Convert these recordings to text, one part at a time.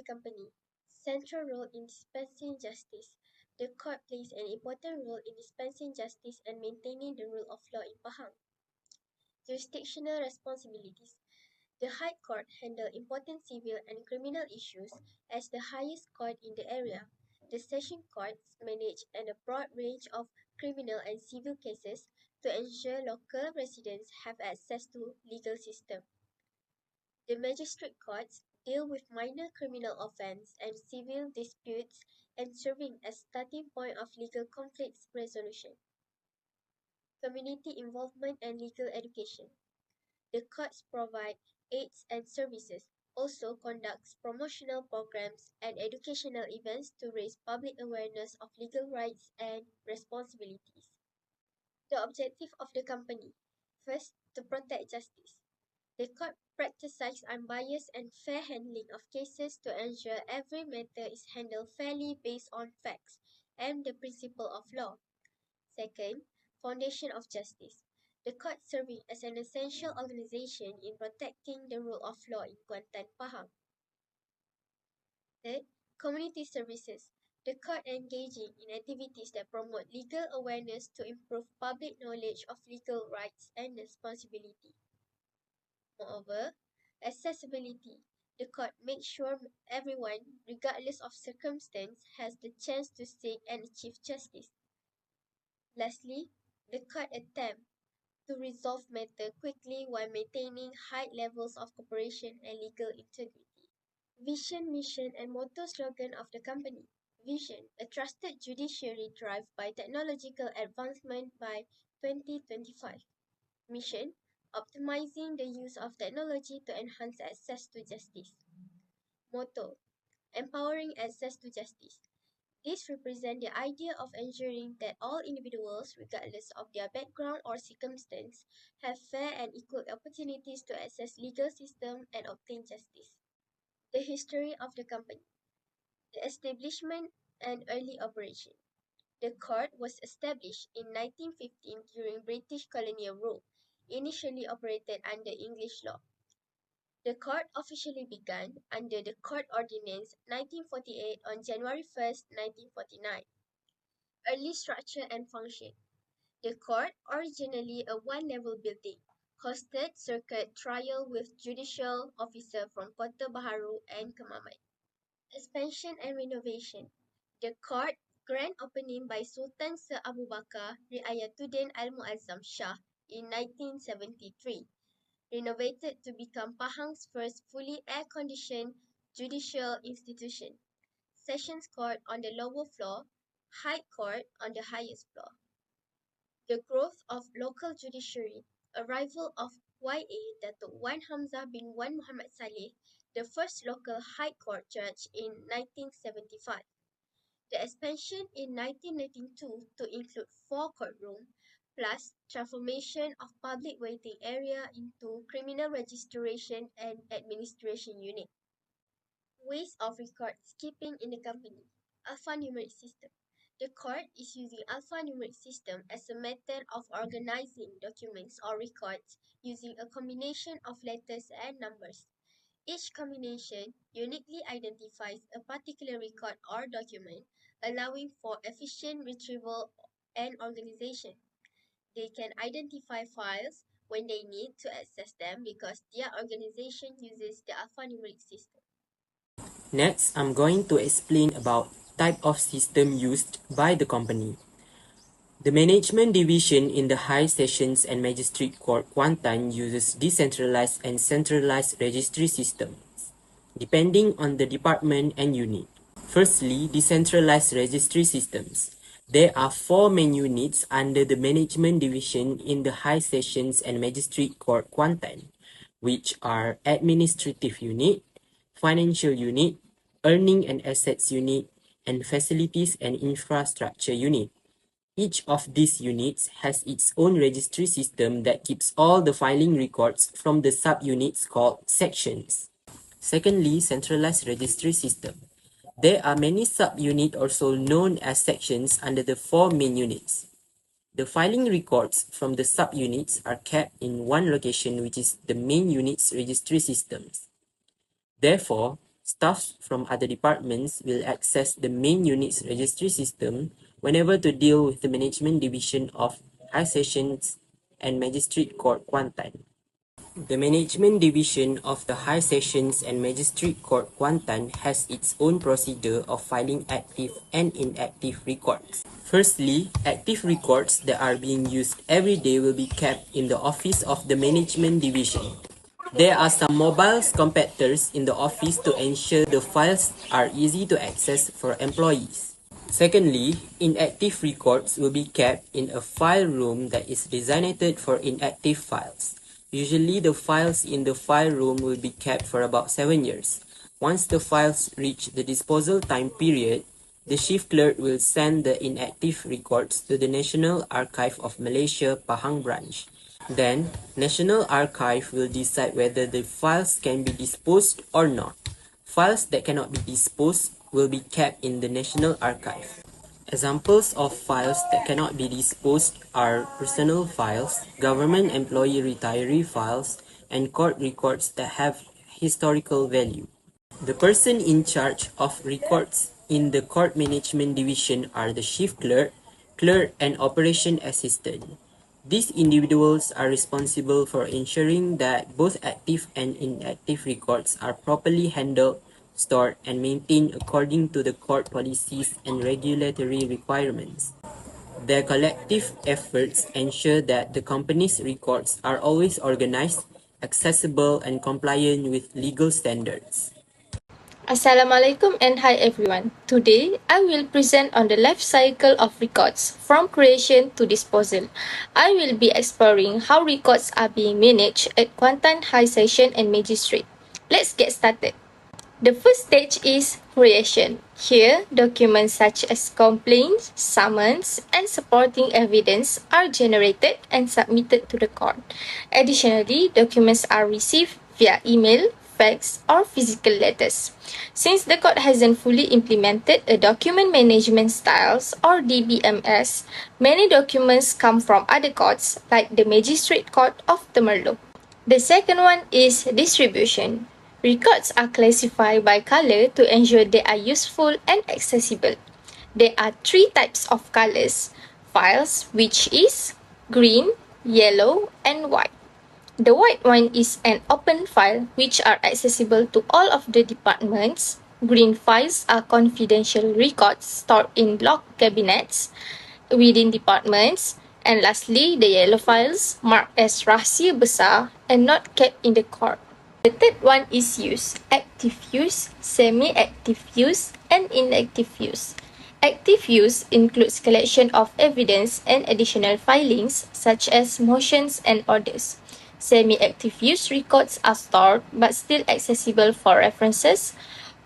the company. Central role in dispensing justice. The court plays an important role in dispensing justice and maintaining the rule of law in Pahang. Jurisdictional responsibilities. The High Court handles important civil and criminal issues as the highest court in the area. The Session Courts manage a broad range of criminal and civil cases to ensure local residents have access to legal system. The magistrate courts deal with minor criminal offense and civil disputes and serving as starting point of legal conflicts resolution. Community involvement and legal education. The courts provide aids and services, also conducts promotional programs and educational events to raise public awareness of legal rights and responsibilities. The objective of the company. First, to protect justice. The court practices unbiased and fair handling of cases to ensure every matter is handled fairly based on facts and the principle of law. Second, foundation of justice. The court serving as an essential organization in protecting the rule of law in Kuantan, Pahang. Third, community services. The court engaging in activities that promote legal awareness to improve public knowledge of legal rights and responsibility. Moreover, accessibility. The court makes sure everyone, regardless of circumstance, has the chance to seek and achieve justice. Lastly, the court attempt to resolve matter quickly while maintaining high levels of cooperation and legal integrity. Vision, mission, and motto slogan of the company. Vision, a trusted judiciary drive by technological advancement by 2025. Mission, optimizing the use of technology to enhance access to justice. Motto, empowering access to justice. This represents the idea of ensuring that all individuals, regardless of their background or circumstance, have fair and equal opportunities to access legal system and obtain justice. The history of the company. The establishment and early operation. The court was established in 1915 during British colonial rule, initially operated under English law. The court officially began under the Court Ordinance 1948 on January 1st, 1949. Early structure and function. The court, originally a one-level building, hosted circuit trial with judicial officer from Kota Baharu and Kemaman. Expansion and renovation. The court, grand opening by Sultan Sir Abu Bakar Riayatuddin Al-Muazzam Shah in 1973. Renovated to become Pahang's first fully air-conditioned judicial institution. Sessions Court on the lower floor, High Court on the highest floor. The growth of local judiciary, arrival of Y.A. Datuk Wan Hamzah bin Wan Muhammad Saleh, the first local High Court judge in 1975. The expansion in 1992 to include 4 courtrooms, plus transformation of public waiting area into criminal registration and administration unit. Ways of record keeping in the company. Alphanumeric system. The court is using alphanumeric system as a method of organizing documents or records using a combination of letters and numbers. Each combination uniquely identifies a particular record or document, allowing for efficient retrieval and organization. They can identify files when they need to access them because their organization uses the alphanumeric system. Next, I'm going to explain about type of system used by the company. The management division in the High Sessions and Magistrate Court Kuantan uses decentralized and centralized registry systems, depending on the department and unit. Firstly, decentralized registry systems. There are 4 main units under the management division in the High Sessions and Magistrate Court Kuantan, which are Administrative Unit, Financial Unit, Earning and Assets Unit, and Facilities and Infrastructure Unit. Each of these units has its own registry system that keeps all the filing records from the subunits called sections. Secondly, centralized registry system. There are many subunits also known as sections under the 4 main units. The filing records from the subunits are kept in one location, which is the main unit's registry systems. Therefore, Staff from other departments will access the main unit's registry system whenever to deal with the management division of High Sessions and Magistrate Court Kuantan. The Management Division of the High Sessions and Magistrate Court Kuantan has its own procedure of filing active and inactive records. Firstly, active records that are being used every day will be kept in the office of the Management Division. There are some mobile compactors in the office to ensure the files are easy to access for employees. Secondly, inactive records will be kept in a file room that is designated for inactive files. Usually, the files in the file room will be kept for about 7 years. Once the files reach the disposal time period, the chief clerk will send the inactive records to the National Archive of Malaysia, Pahang branch. Then, National Archive will decide whether the files can be disposed or not. Files that cannot be disposed will be kept in the National Archive. Examples of files that cannot be disposed are personal files, government employee retiree files, and court records that have historical value. The person in charge of records in the court management division are the chief clerk, clerk, and operation assistant. These individuals are responsible for ensuring that both active and inactive records are properly handled, stored, and maintained according to the court policies and regulatory requirements. Their collective efforts ensure that the company's records are always organized, accessible, and compliant with legal standards. Assalamualaikum and hi everyone. Today, I will present on the life cycle of records from creation to disposal. I will be exploring how records are being managed at Kuantan High Session and Magistrate. Let's get started. The first stage is creation. Here, documents such as complaints, summons, and supporting evidence are generated and submitted to the court. Additionally, documents are received via email, fax, or physical letters. Since the court hasn't fully implemented a document management styles or DBMS, many documents come from other courts like the Magistrate Court of Temerloh. The second one is distribution. Records are classified by color to ensure they are useful and accessible. There are three types of colors: files, which is green, yellow, and white. The white one is an open file which are accessible to all of the departments. Green files are confidential records stored in locked cabinets within departments. And lastly, the yellow files marked as rahsia besar and not kept in the court. The third one is use: active use, semi-active use, and inactive use. Active use includes collection of evidence and additional filings such as motions and orders. Semi-active use records are stored but still accessible for references,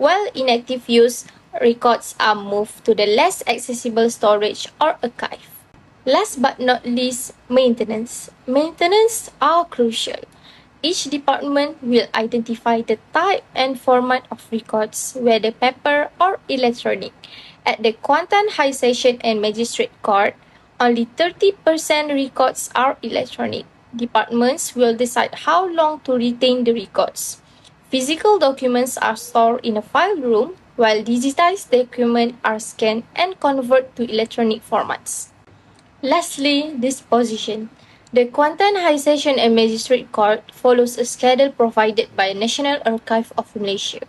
while inactive use records are moved to the less accessible storage or archive. Last but not least, maintenance. Maintenance are crucial. Each department will identify the type and format of records, whether paper or electronic. At the Kuantan High Session and Magistrate Court, only 30% records are electronic. Departments will decide how long to retain the records. Physical documents are stored in a file room, while digitized documents are scanned and converted to electronic formats. Lastly, disposition. The Kuantan High Session and Magistrate Court follows a schedule provided by National Archive of Malaysia.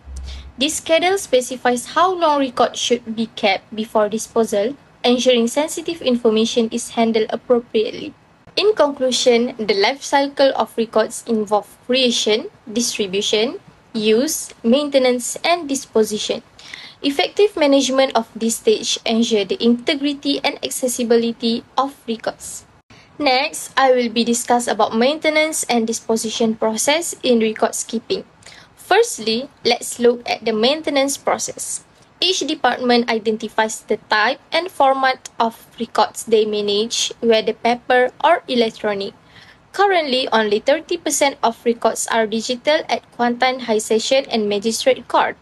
This schedule specifies how long records should be kept before disposal, ensuring sensitive information is handled appropriately. In conclusion, the life cycle of records involve creation, distribution, use, maintenance, and disposition. Effective management of this stage ensure the integrity and accessibility of records. Next, I will be discuss about maintenance and disposition process in records keeping. Firstly, let's look at the maintenance process. Each department identifies the type and format of records they manage, whether paper or electronic. Currently, only 30% of records are digital at Kuantan High Session and Magistrate Court.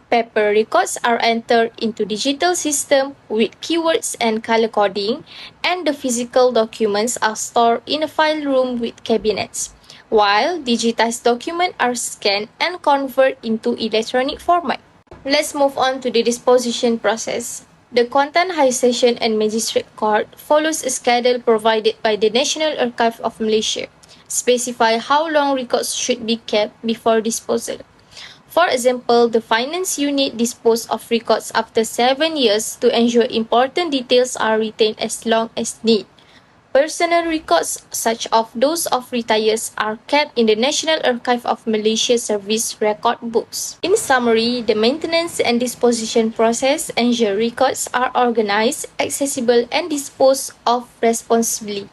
Paper records are entered into digital system with keywords and color coding, and the physical documents are stored in a file room with cabinets. while digitized documents are scanned and converted into electronic format. Let's move on to the disposition process. The Kuantan High Session and Magistrate Court follows a schedule provided by the National Archive of Malaysia, specify how long records should be kept before disposal. For example, the Finance Unit disposed of records after 7 years to ensure important details are retained as long as need. Personal records, such as those of retirees, are kept in the National Archive of Malaysia Service Record Books. In summary, the maintenance and disposition process ensure records are organized, accessible, and disposed of responsibly.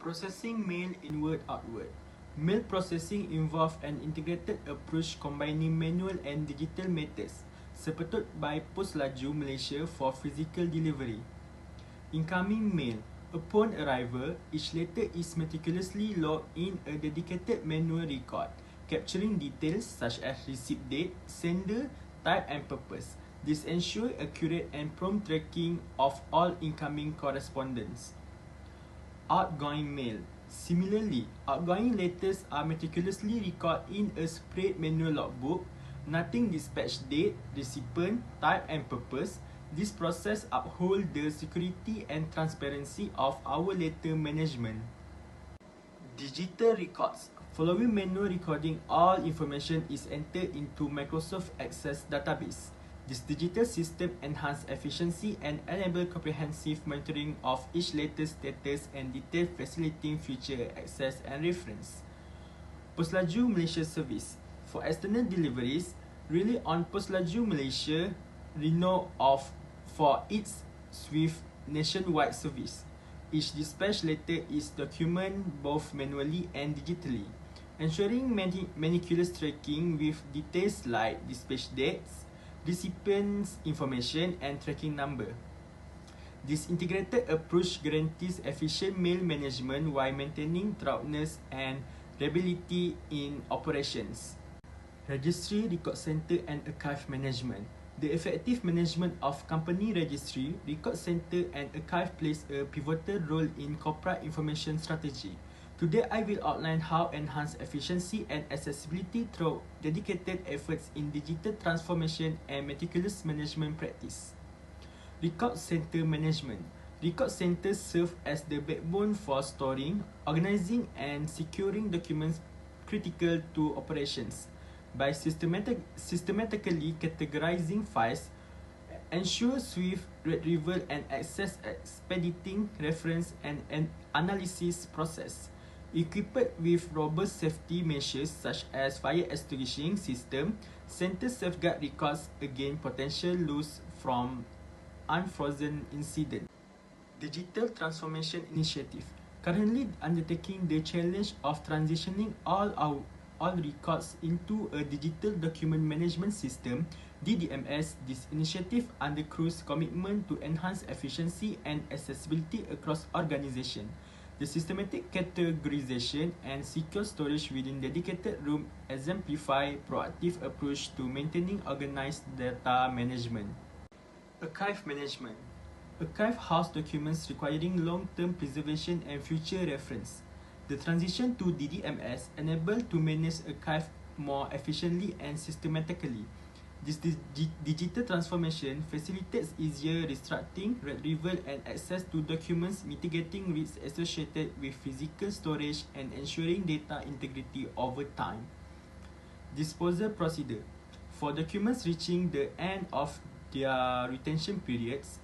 Processing mail inward-outward. Mail processing involves an integrated approach combining manual and digital methods, supported by Pos Laju Malaysia for physical delivery. Incoming mail. Upon arrival, each letter is meticulously logged in a dedicated manual record, capturing details such as receipt date, sender, type and purpose. This ensures accurate and prompt tracking of all incoming correspondence. Outgoing mail. Similarly, outgoing letters are meticulously recorded in a separate manual logbook, noting dispatch date, recipient, type and purpose. This process upholds the security and transparency of our letter management. Digital records. Following manual recording, all information is entered into Microsoft Access database. This digital system enhances efficiency and enables comprehensive monitoring of each letter's status and detail, facilitating future access and reference. Pos Laju Malaysia Service. For external deliveries, rely on Pos Laju Malaysia Reno of for its swift nationwide service. Each dispatch letter is documented both manually and digitally, ensuring meticulous tracking with details like dispatch dates, recipient's information, and tracking number. This integrated approach guarantees efficient mail management while maintaining thoroughness and reliability in operations. Registry, Record Center and Archive Management. The effective management of company registry, record center and archive plays a pivotal role in corporate information strategy. Today, I will outline how enhance efficiency and accessibility through dedicated efforts in digital transformation and meticulous management practice. Record Center Management. Record centers serve as the backbone for storing, organizing and securing documents critical to operations. By systematically categorizing files, ensure swift retrieval and access, expediting reference and analysis process. Equipped with robust safety measures such as fire extinguishing system, centers safeguard records against potential loss from unfrozen incident. Digital Transformation Initiative. Currently undertaking the challenge of transitioning all records into a digital document management system, DDMS. This initiative underscores commitment to enhance efficiency and accessibility across organization. The systematic categorization and secure storage within dedicated room exemplify proactive approach to maintaining organized data management. Archive Management. Archive house documents requiring long-term preservation and future reference. The transition to DDMS enabled to manage archive more efficiently and systematically. This digital transformation facilitates easier restructuring, retrieval and access to documents, mitigating risks associated with physical storage and ensuring data integrity over time. Disposal Procedure. For documents reaching the end of their retention periods,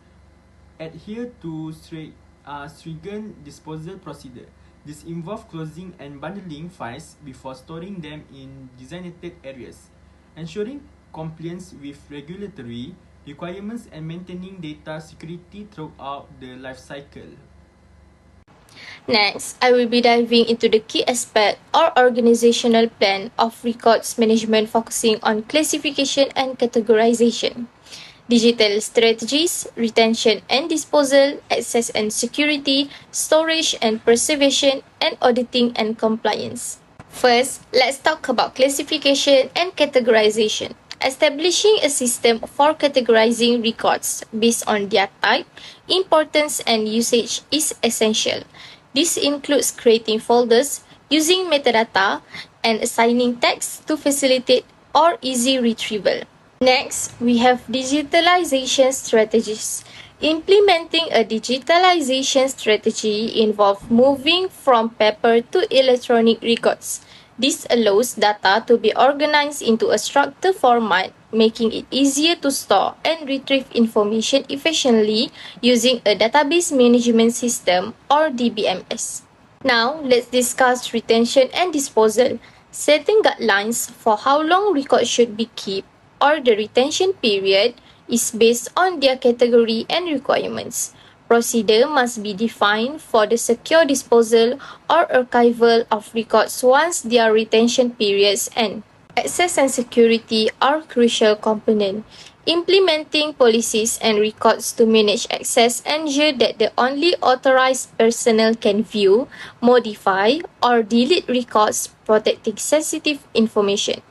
adhere to stringent disposal procedure. This involves closing and bundling files before storing them in designated areas, ensuring compliance with regulatory requirements and maintaining data security throughout the life cycle. Next, I will be diving into the key aspect or organizational plan of records management, focusing on classification and categorization, digital strategies, retention and disposal, access and security, storage and preservation, and auditing and compliance. First, let's talk about classification and categorization. Establishing a system for categorizing records based on their type, importance, and usage is essential. This includes creating folders, using metadata, and assigning tags to facilitate or easy retrieval. Next, we have digitalization strategies. Implementing a digitalization strategy involves moving from paper to electronic records. This allows data to be organized into a structured format, making it easier to store and retrieve information efficiently using a database management system or DBMS. Now, let's discuss retention and disposal. Setting guidelines for how long records should be kept or the retention period is based on their category and requirements. Procedure must be defined for the secure disposal or archival of records once their retention periods end. Access and security are crucial components. Implementing policies and records to manage access ensure that the only authorized personnel can view, modify, or delete records protecting sensitive information.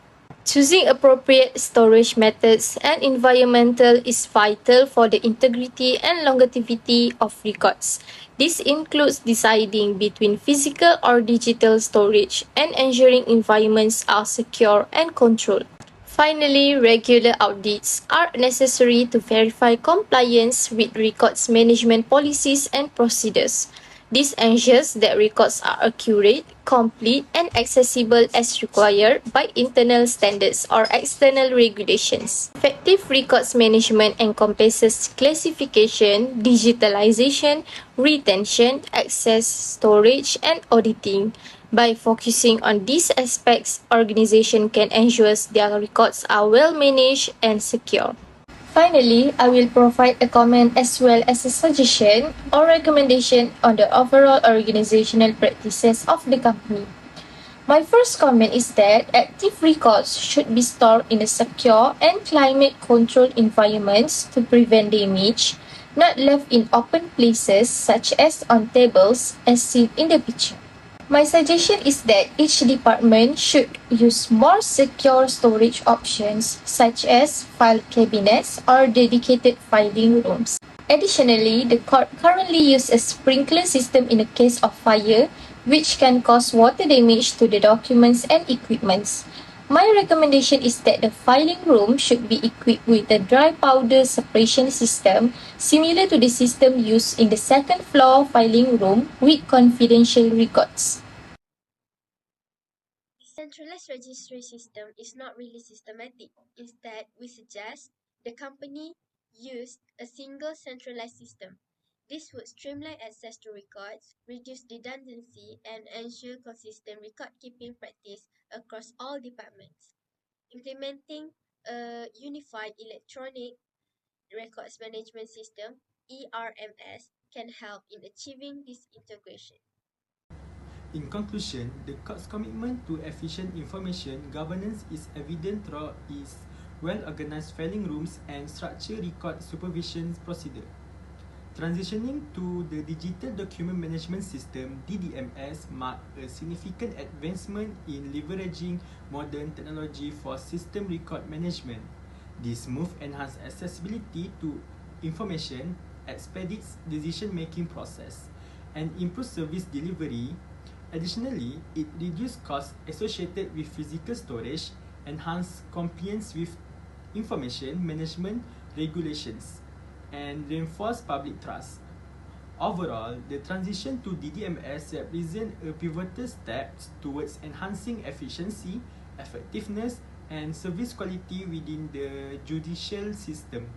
Choosing appropriate storage methods and environmental is vital for the integrity and longevity of records. This includes deciding between physical or digital storage and ensuring environments are secure and controlled. Finally, regular audits are necessary to verify compliance with records management policies and procedures. This ensures that records are accurate, complete, and accessible as required by internal standards or external regulations. Effective records management encompasses classification, digitalization, retention, access, storage, and auditing. By focusing on these aspects, organizations can ensure their records are well managed and secure. Finally, I will provide a comment as well as a suggestion or recommendation on the overall organizational practices of the company. My first comment is that active records should be stored in a secure and climate-controlled environments to prevent damage, not left in open places such as on tables as seen in the picture. My suggestion is that each department should use more secure storage options such as file cabinets or dedicated filing rooms. Additionally, the court currently uses a sprinkler system in the case of fire, which can cause water damage to the documents and equipments. My recommendation is that the filing room should be equipped with a dry powder separation system similar to the system used in the second floor filing room with confidential records. The centralized registry system is not really systematic. Instead, we suggest the company use a single centralized system. This would streamline access to records, reduce redundancy, and ensure consistent record-keeping practice across all departments. Implementing a unified electronic records management system (ERMS) can help in achieving this integration. In conclusion, the court's commitment to efficient information governance is evident through its well-organized filing rooms and structured record supervision procedure. Transitioning to the Digital Document Management System (DDMS) marked a significant advancement in leveraging modern technology for system record management. This move enhances accessibility to information, expedites decision-making process, and improves service delivery. Additionally, it reduces costs associated with physical storage, enhances compliance with information management regulations, and reinforce public trust. Overall, the transition to DDMS represents a pivotal step towards enhancing efficiency, effectiveness, and service quality within the judicial system.